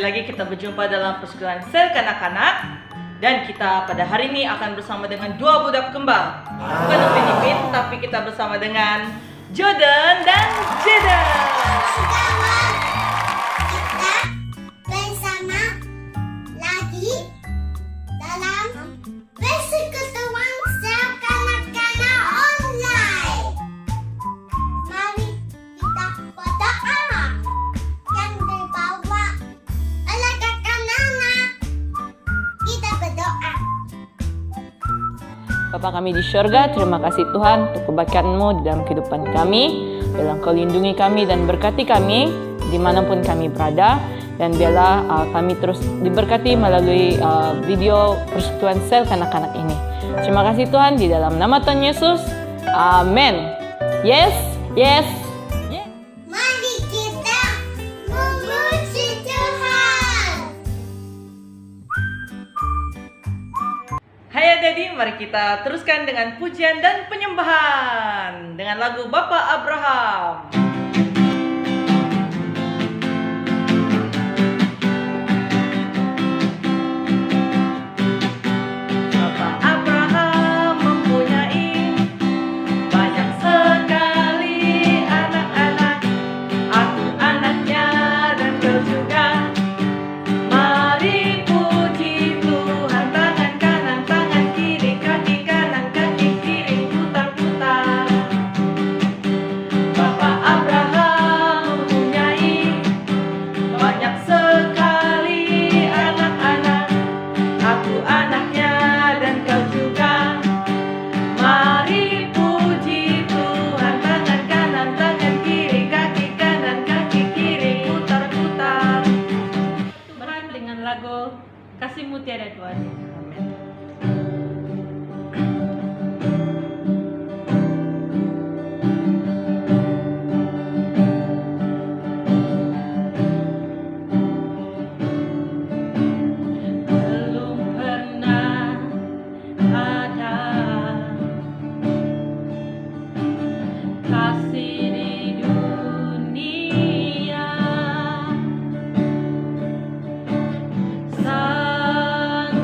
lagi kita berjumpa dalam persekutuan sel kanak-kanak. Dan kita pada hari ini akan bersama dengan dua budak kembar. Bukan Upin Ipin, tapi kita bersama dengan Jordan dan Jaden. Sekarang kita bersama lagi dalam persekutuan sel kanak-kanak online. Mari kita berdoa yang dibawa oleh kakak-anak. Kita berdoa. Bapa kami di surga, terima kasih Tuhan untuk kebaikan-Mu di dalam kehidupan kami. Biarlah Engkau lindungi kami dan berkati kami dimanapun kami berada. Dan biarlah kami terus diberkati melalui video persekutuan sel kanak-kanak ini. Terima kasih Tuhan, di dalam nama Tuhan Yesus. Amin. Yes, yes. Mari kita memuji Tuhan. Hai adik-adik, mari kita teruskan dengan pujian dan penyembahan dengan lagu Bapak Abraham. Bapak Abraham mempunyai banyak sekali anak-anak. Aku anaknya dan kau juga. Mari puji Tuhan, tangan kanan, tangan kiri, kaki kanan, kaki kiri, putar-putar. Bapak Abraham mempunyai banyak sekali anak-anak. Aku anaknya dan kau juga. Mari puji Tuhan, tangan kanan, tangan kiri, kaki kanan, kaki kiri, putar-putar. Tuhan dengan lagu Kasih-Mu Tiada Tuhan. Amin. Belum pernah ada kasih di dunia sanggup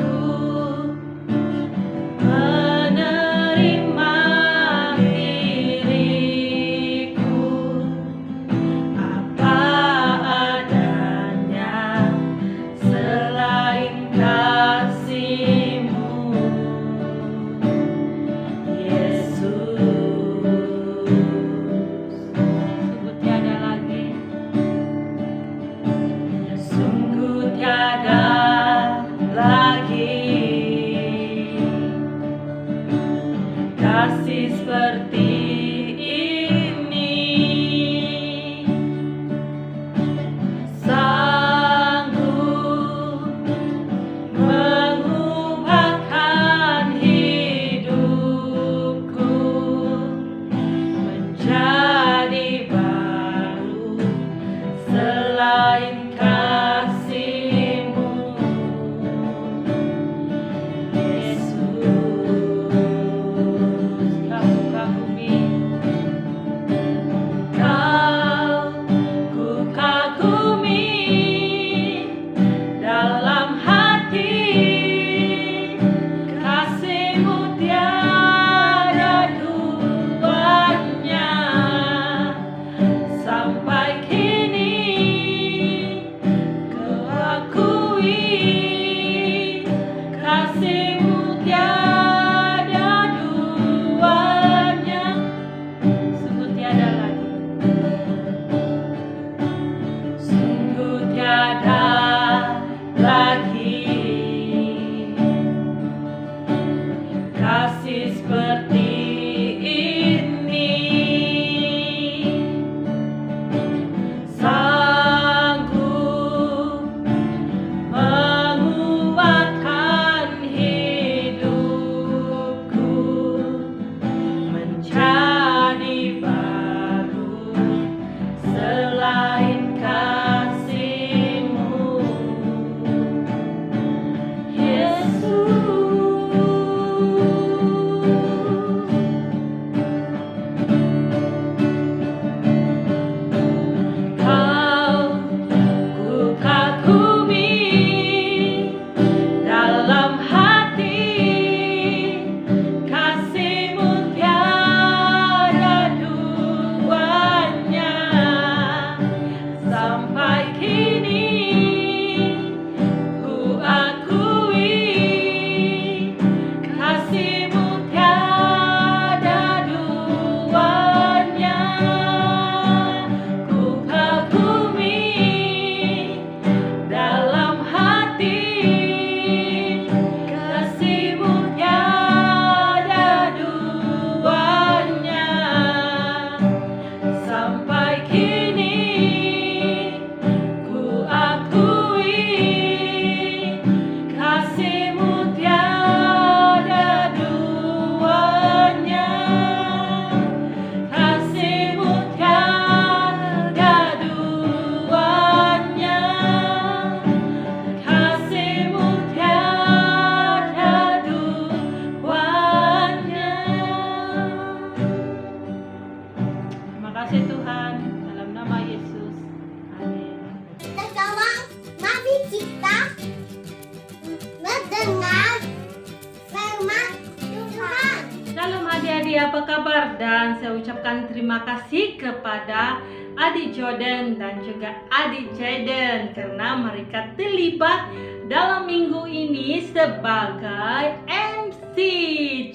apa kabar? Dan saya ucapkan terima kasih kepada adik Jordan dan juga adik Jaden karena mereka terlibat dalam minggu ini sebagai MC.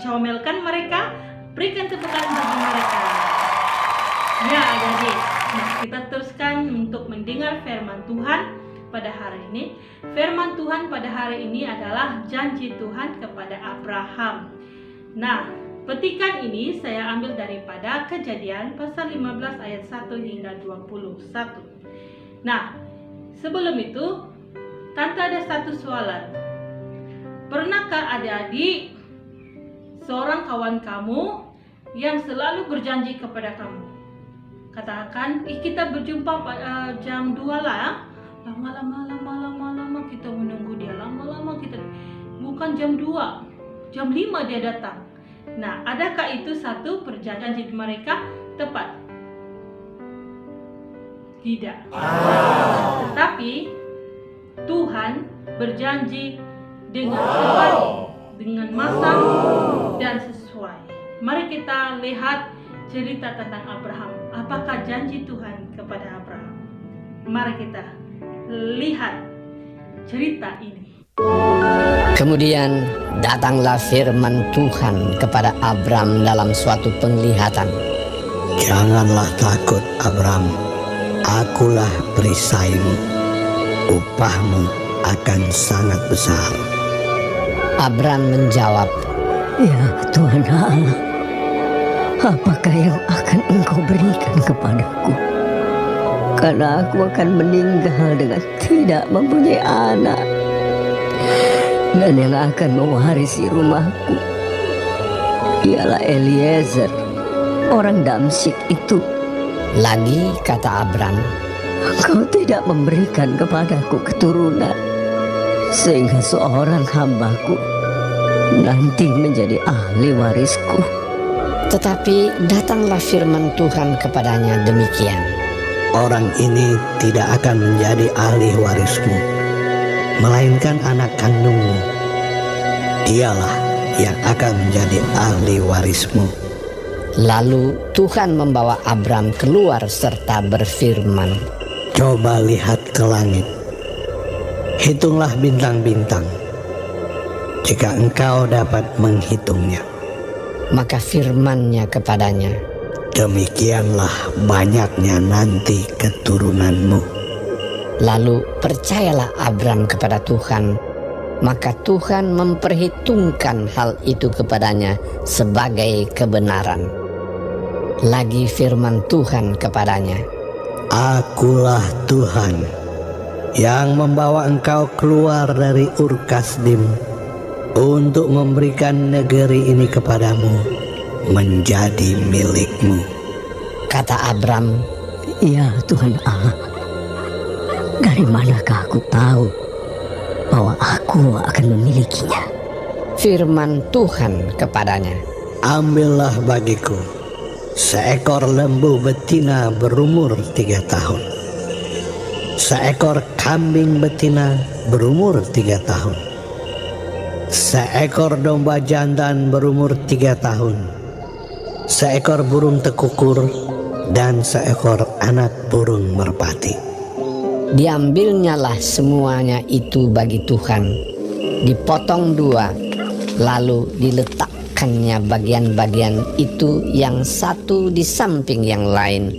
Comelkan mereka, berikan tepukan bagi mereka. Ya adik-adik, nah kita teruskan untuk mendengar firman Tuhan pada hari ini. Firman Tuhan pada hari ini adalah janji Tuhan kepada Abraham. Nah, petikan ini saya ambil daripada Kejadian pasal 15 ayat 1 hingga 21. Nah, sebelum itu, Tante ada satu soalan. Pernahkah adik-adik seorang kawan kamu yang selalu berjanji kepada kamu? Katakan, kita berjumpa jam 2 lah. Lama-lama kita menunggu dia. Lama-lama kita, bukan jam 2, jam 5 dia datang. Nah, adakah itu satu perjanjian mereka tepat? Tidak. Tetapi Tuhan berjanji dengan tepat, dengan masa dan sesuai. Mari kita lihat cerita tentang Abraham. Apakah janji Tuhan kepada Abraham? Mari kita lihat cerita ini. Kemudian datanglah firman Tuhan kepada Abram dalam suatu penglihatan. Janganlah takut, Abram. Akulah perisaimu. Upahmu akan sangat besar. Abram menjawab, Ya Tuhan Allah, apakah yang akan Engkau berikan kepadaku? Karena aku akan meninggal dengan tidak mempunyai anak. Dan yang akan mewarisi rumahku ialah Eliezer, orang Damsyik itu. lagi kata Abram, Engkau tidak memberikan kepadaku keturunan, sehingga seorang hambaku nanti menjadi ahli warisku. tetapi datanglah firman Tuhan kepadanya demikian. Orang ini tidak akan menjadi ahli warismu, melainkan anak kandungmu. Dialah yang akan menjadi ahli warismu. Lalu Tuhan membawa Abram keluar serta berfirman, Coba lihat ke langit. Hitunglah bintang-bintang, jika engkau dapat menghitungnya. maka firman-Nya kepadanya, Demikianlah banyaknya nanti keturunanmu. Lalu percayalah Abram kepada Tuhan, maka Tuhan memperhitungkan hal itu kepadanya sebagai kebenaran. Lagi firman Tuhan kepadanya, Akulah Tuhan yang membawa engkau keluar dari Ur Kasdim untuk memberikan negeri ini kepadamu menjadi milikmu. kata Abram, Ya Tuhan Allah, dari manakah aku tahu bahwa aku akan memilikinya? firman Tuhan kepadanya, Ambillah bagiku seekor lembu betina berumur 3 tahun, seekor kambing betina berumur 3 tahun, seekor domba jantan berumur 3 tahun, seekor burung tekukur, dan seekor anak burung merpati. Diambilnyalah semuanya itu bagi Tuhan, dipotong 2, lalu diletakkannya bagian-bagian itu yang satu di samping yang lain.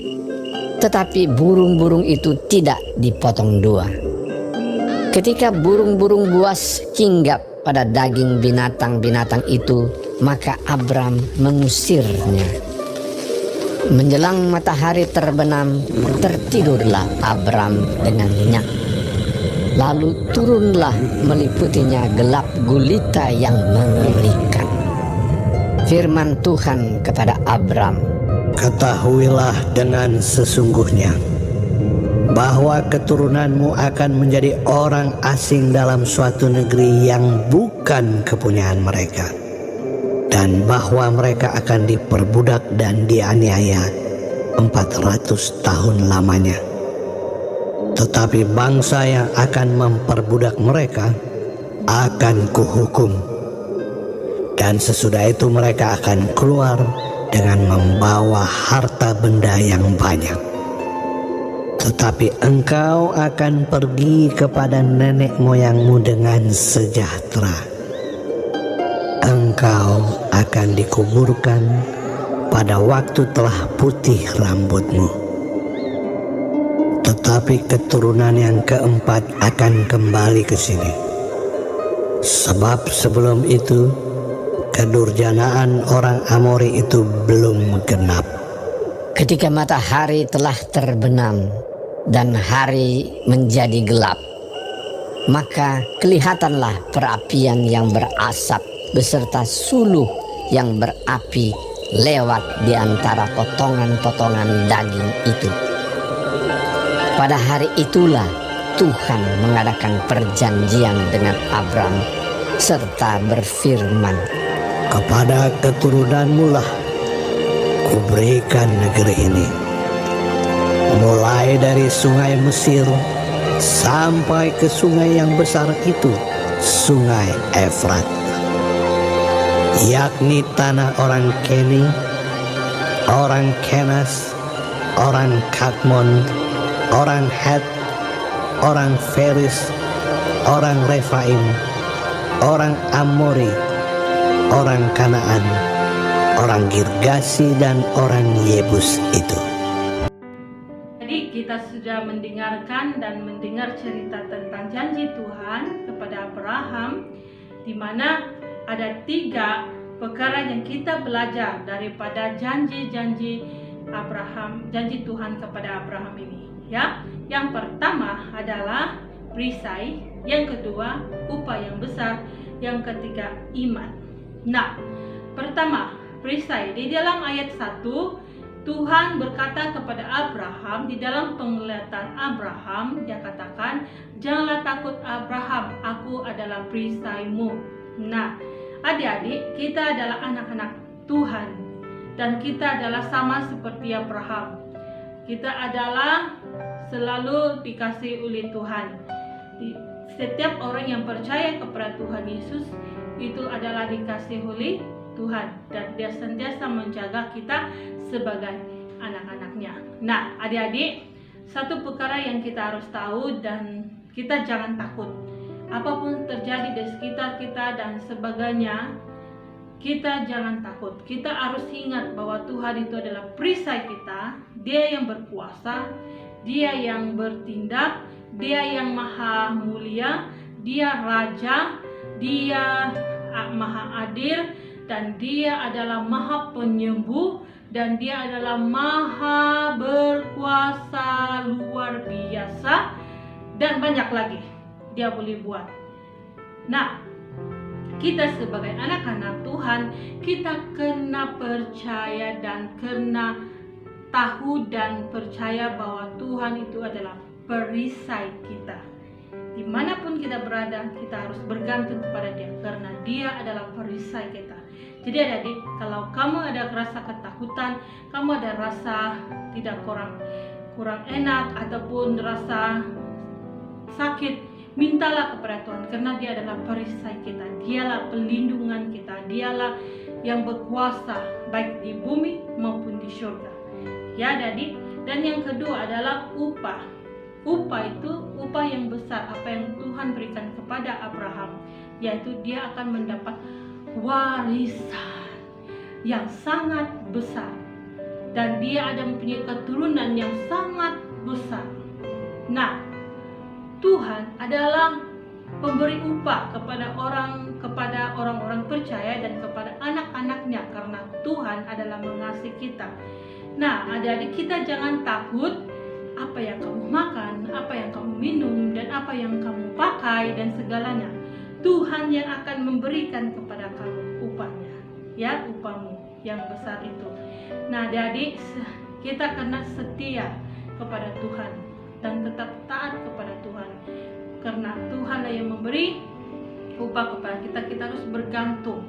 Tetapi burung-burung itu tidak dipotong 2. Ketika burung-burung buas hinggap pada daging binatang-binatang itu, maka Abram mengusirnya. Menjelang matahari terbenam, tertidurlah Abram dengan nyenyak. Lalu turunlah meliputinya gelap gulita yang mengerikan. Firman Tuhan kepada Abram, Ketahuilah dengan sesungguhnya bahwa keturunanmu akan menjadi orang asing dalam suatu negeri yang bukan kepunyaan mereka, dan bahwa mereka akan diperbudak dan dianiaya 400 tahun lamanya. Tetapi bangsa yang akan memperbudak mereka akan kuhukum, dan sesudah itu mereka akan keluar dengan membawa harta benda yang banyak. Tetapi engkau akan pergi kepada nenek moyangmu dengan sejahtera. Engkau akan dikuburkan pada waktu telah putih rambutmu. Tetapi keturunan yang keempat akan kembali ke sini. Sebab sebelum itu, kedurjanaan orang Amori itu belum genap. Ketika matahari telah terbenam dan hari menjadi gelap, maka kelihatanlah perapian yang berasap beserta suluh yang berapi lewat di antara potongan-potongan daging itu. Pada hari itulah Tuhan mengadakan perjanjian dengan Abram serta berfirman, Kepada keturunanmu lah kuberikan negeri ini, mulai dari sungai Mesir sampai ke sungai yang besar itu, sungai Efrat, yakni tanah orang Keni, orang Kenas, orang Kadmon, orang Het, orang Feris, orang Refaim, orang Amori, orang Kanaan, orang Girgasi, dan orang Yebus itu. Jadi kita sudah mendengarkan dan mendengar cerita tentang janji Tuhan kepada Abraham, di mana ada 3 perkara yang kita belajar daripada janji-janji Abraham, janji Tuhan kepada Abraham ini. Ya, yang pertama adalah perisai, yang kedua upah yang besar, yang ketiga iman. Nah, pertama perisai, di dalam ayat 1 Tuhan berkata kepada Abraham, di dalam penglihatan Abraham, dia katakan, janganlah takut Abraham, aku adalah perisaimu. Nah, adik-adik, kita adalah anak-anak Tuhan, dan kita adalah sama seperti Abraham. Kita adalah selalu dikasih oleh Tuhan. Setiap orang yang percaya kepada Tuhan Yesus itu adalah dikasih oleh Tuhan, dan dia sentiasa menjaga kita sebagai anak-anaknya. Nah, adik-adik, satu perkara yang kita harus tahu dan kita jangan takut. Apapun terjadi di sekitar kita dan sebagainya, kita jangan takut. Kita harus ingat bahwa Tuhan itu adalah perisai kita. Dia yang berkuasa, Dia yang bertindak, Dia yang maha mulia, Dia raja, Dia maha adil, dan Dia adalah maha penyembuh, dan Dia adalah maha berkuasa luar biasa, dan banyak lagi Dia boleh buat. Nah, kita sebagai anak-anak Tuhan, kita kena percaya dan kena tahu dan percaya bahwa Tuhan itu adalah perisai kita. Dimanapun kita berada, kita harus bergantung kepada Dia, karena Dia adalah perisai kita. Jadi adik-adik, kalau kamu ada rasa ketakutan, kamu ada rasa tidak kurang enak ataupun rasa sakit, mintalah kepada Tuhan, karena Dia adalah perisai kita. Dialah pelindungan kita, Dialah yang berkuasa baik di bumi maupun di surga. Ya adik, dan yang kedua adalah upah. Upah itu upah yang besar, apa yang Tuhan berikan kepada Abraham, yaitu dia akan mendapat warisan yang sangat besar, dan dia ada mempunyai keturunan yang sangat besar. Nah, Tuhan adalah pemberi upah kepada orang-orang percaya dan kepada anak-anaknya, karena Tuhan adalah mengasihi kita. Nah, adik-adik, kita jangan takut apa yang kamu makan, apa yang kamu minum, dan apa yang kamu pakai dan segalanya. Tuhan yang akan memberikan kepada kamu upahnya, ya, upahmu yang besar itu. Nah, adik-adik, kita kena setia kepada Tuhan dan tetap taat kepada Tuhan, karena Tuhanlah yang memberi upah kepada kita. Kita harus bergantung.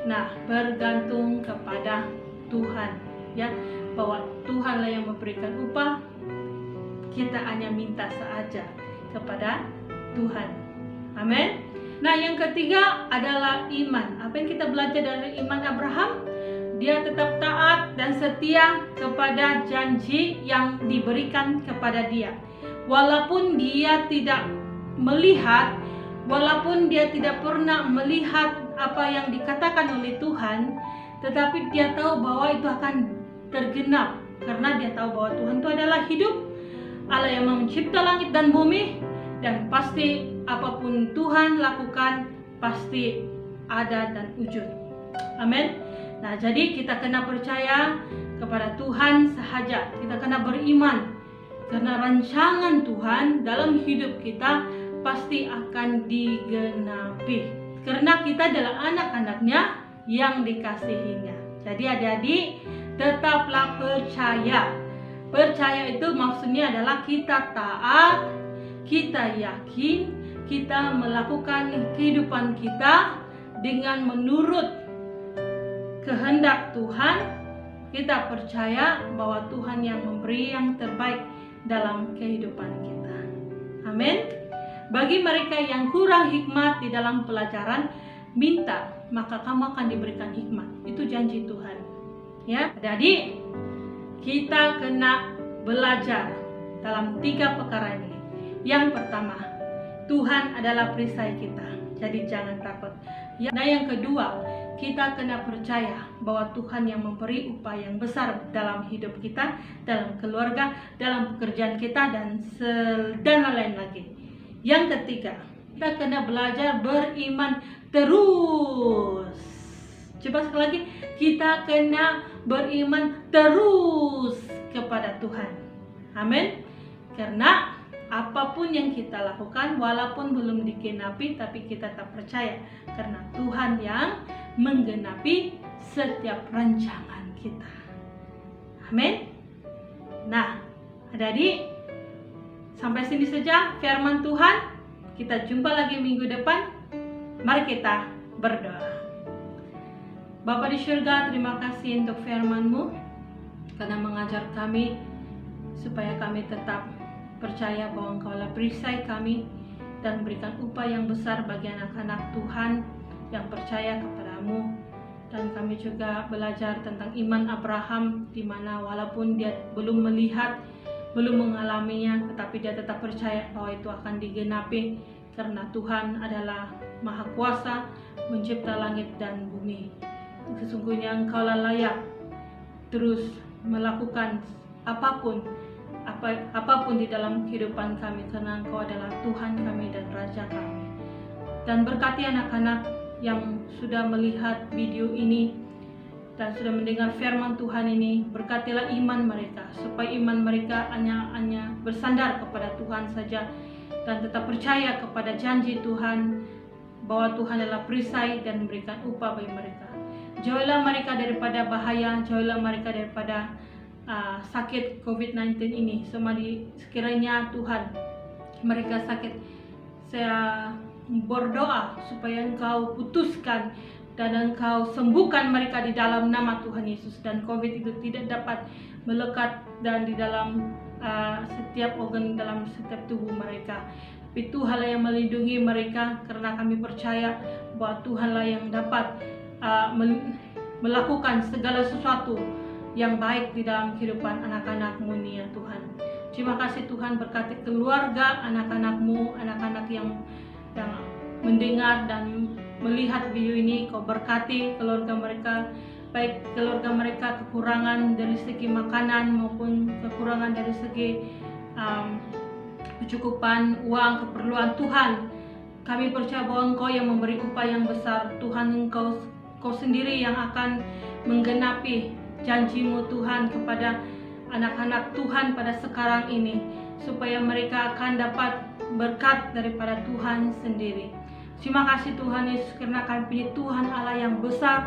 Nah, bergantung kepada Tuhan, ya, bahwa Tuhanlah yang memberikan upah. Kita hanya minta saja kepada Tuhan. Amin. Nah, yang ketiga adalah iman. Apa yang kita belajar dari iman Abraham? dia tetap taat dan setia kepada janji yang diberikan kepada dia. Walaupun dia tidak melihat, walaupun dia tidak pernah melihat apa yang dikatakan oleh Tuhan, tetapi dia tahu bahwa itu akan tergenap. Karena dia tahu bahwa Tuhan itu adalah hidup, Allah yang mencipta langit dan bumi, dan pasti apapun Tuhan lakukan pasti ada dan wujud. Amin. Nah, jadi kita kena percaya kepada Tuhan sahaja. Kita kena beriman karena rancangan Tuhan dalam hidup kita pasti akan digenapi. Karena kita adalah anak-anaknya yang dikasihinya. Jadi adik-adik, tetaplah percaya. Percaya itu maksudnya adalah kita taat, kita yakin, kita melakukan kehidupan kita dengan menurut kehendak Tuhan. Kita percaya bahwa Tuhan yang memberi yang terbaik dalam kehidupan kita. Amin. Bagi mereka yang kurang hikmat di dalam pelajaran, minta, maka kamu akan diberikan hikmat. Itu janji Tuhan. Ya, jadi kita kena belajar dalam 3 perkara ini. Yang pertama, Tuhan adalah perisai kita. Jadi jangan takut. Nah, yang kedua, kita kena percaya bahwa Tuhan yang memberi upah yang besar dalam hidup kita, dalam keluarga, dalam pekerjaan kita, dan lain-lain lagi. Yang ketiga, kita kena belajar beriman terus. Coba sekali lagi, kita kena beriman terus kepada Tuhan. Amin. Karena apapun yang kita lakukan, walaupun belum digenapi, tapi kita tak percaya. Karena Tuhan yang menggenapi setiap rancangan kita. Amin. Nah, adik-adik, sampai sini saja firman Tuhan. Kita jumpa lagi minggu depan. Mari kita berdoa. Bapa di surga, terima kasih untuk firman-Mu karena mengajar kami supaya kami tetap percaya bahwa Engkau adalah perisai kami dan berikan upah yang besar bagi anak-anak Tuhan yang percaya kepadamu. Dan kami juga belajar tentang iman Abraham, di mana walaupun dia belum melihat, belum mengalaminya, tetapi dia tetap percaya bahwa itu akan digenapi karena Tuhan adalah Maha Kuasa mencipta langit dan bumi. Sesungguhnya Engkau layak terus melakukan apapun di dalam kehidupan kami, karena Engkau adalah Tuhan kami dan Raja kami. Dan berkati anak-anak yang sudah melihat video ini dan sudah mendengar firman Tuhan ini, berkatilah iman mereka, supaya iman mereka hanya bersandar kepada Tuhan saja dan tetap percaya kepada janji Tuhan bahwa Tuhan adalah perisai dan memberikan upah bagi mereka. Jauhilah mereka daripada bahaya, jauhilah mereka daripada sakit COVID-19 ini. Sekiranya Tuhan mereka sakit, saya berdoa supaya Engkau putuskan dan Engkau sembuhkan mereka di dalam nama Tuhan Yesus, dan COVID itu tidak dapat melekat dan di dalam setiap organ dalam setiap tubuh mereka. Tapi Tuhanlah yang melindungi mereka, karena kami percaya bahwa Tuhanlah yang dapat melakukan segala sesuatu yang baik di dalam kehidupan anak-anak-Mu ini ya Tuhan. Terima kasih Tuhan, berkati keluarga anak-anak-Mu, anak-anak yang mendengar dan melihat video ini. Kau berkati keluarga mereka, baik keluarga mereka kekurangan dari segi makanan maupun kekurangan dari segi kecukupan uang, keperluan. Tuhan, kami percaya bahwa Engkau yang memberi upah yang besar. Tuhan, Engkau sendiri yang akan menggenapi janji-Mu Tuhan kepada anak-anak Tuhan pada sekarang ini, supaya mereka akan dapat berkat daripada Tuhan sendiri. Terima kasih Tuhan Yesus, karena kami punya Tuhan Allah yang besar,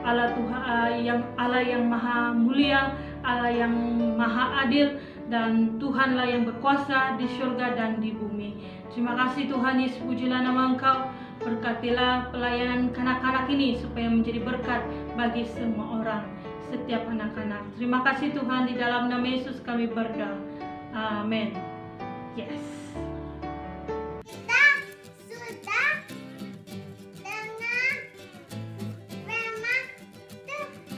Allah yang maha mulia, Allah yang maha adil, dan Tuhanlah yang berkuasa di surga dan di bumi. Terima kasih Tuhan Yesus, pujilah nama Engkau. Berkatilah pelayanan kanak-kanak ini supaya menjadi berkat bagi semua orang, setiap anak-anak. Terima kasih Tuhan, di dalam nama Yesus kami berdoa. Amin. Yes. Kita sudah dengar firman Tuhan.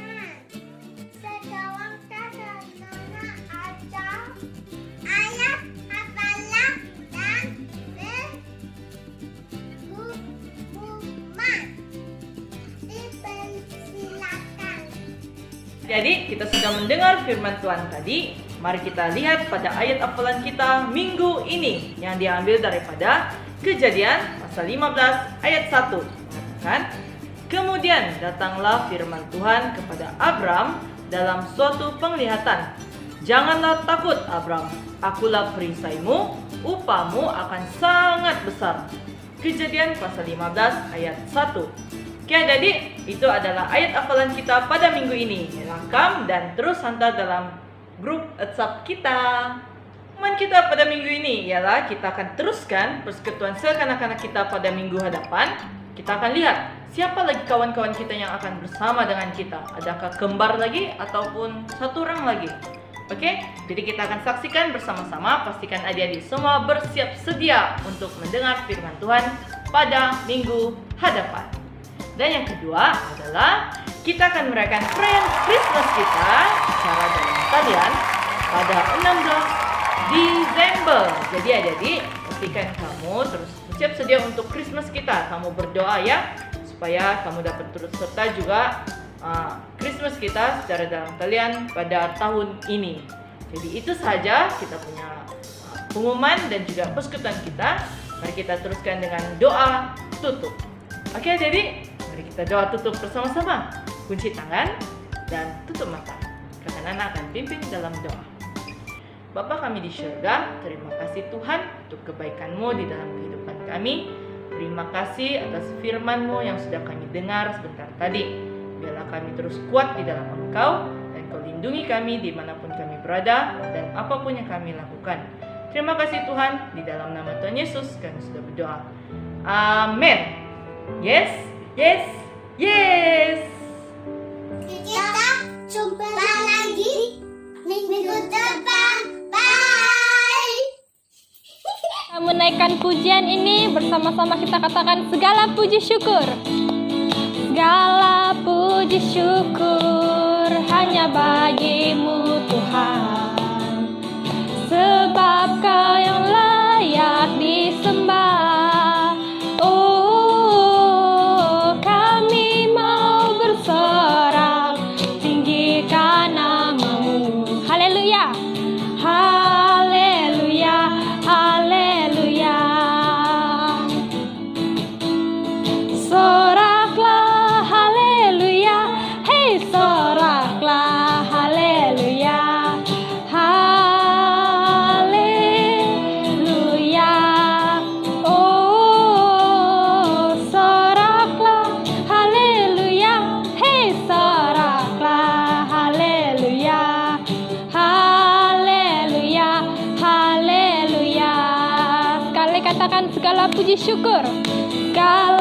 Jadi kita sudah mendengar firman Tuhan tadi. Mari kita lihat pada ayat hafalan kita minggu ini yang diambil daripada Kejadian pasal 15 ayat 1. Mengatakan, kemudian datanglah firman Tuhan kepada Abram dalam suatu penglihatan. Janganlah takut Abram, akulah perisaimu, upahmu akan sangat besar. Kejadian pasal 15 ayat 1. Oke adik-adik, itu adalah ayat hafalan kita pada minggu ini. Rekam dan terus hantar dalam grup WhatsApp kita. Teman kita pada minggu ini ialah kita akan teruskan persekutuan sel kanak-kanak kita pada minggu hadapan. Kita akan lihat siapa lagi kawan-kawan kita yang akan bersama dengan kita. Adakah kembar lagi ataupun satu orang lagi? Oke, jadi kita akan saksikan bersama-sama. Pastikan adik-adik semua bersiap sedia untuk mendengar firman Tuhan pada minggu hadapan. Dan yang kedua adalah kita akan merayakan perayaan Christmas kita secara dalam talian pada 16 Desember. Jadi adik-adik, pastikan kamu terus bersiap sedia untuk Christmas kita. Kamu berdoa ya, supaya kamu dapat turut serta juga Christmas kita secara dalam talian pada tahun ini. Jadi itu saja kita punya pengumuman dan juga persekutuan kita. Mari kita teruskan dengan doa tutup. Oke adik-adik, mari kita doa tutup bersama-sama. Kunci tangan dan tutup mata. Kakak Nana akan pimpin dalam doa. Bapa kami di syurga, terima kasih Tuhan untuk kebaikan-Mu di dalam kehidupan kami. Terima kasih atas firman-Mu yang sudah kami dengar sebentar tadi. Biarlah kami terus kuat di dalam Engkau, dan Kau lindungi kami dimanapun kami berada, dan apapun yang kami lakukan. Terima kasih Tuhan, di dalam nama Tuhan Yesus kami sudah berdoa. Amin. Yes, yes, yes. Kita jumpa lagi minggu depan. Bye. Kita menaikkan pujian ini bersama-sama, kita katakan segala puji syukur. Segala puji syukur hanya bagimu Tuhan, sebab Kau yang layak disembah. Oh, kami mau bersorak, tinggikan nama-Mu. Haleluya, haleluya, haleluya. Soraklah haleluya, hei soraklah haleluya, haleluya. Oh, soraklah haleluya, hei soraklah haleluya, haleluya, haleluya. Sekali katakan segala puji syukur. Segala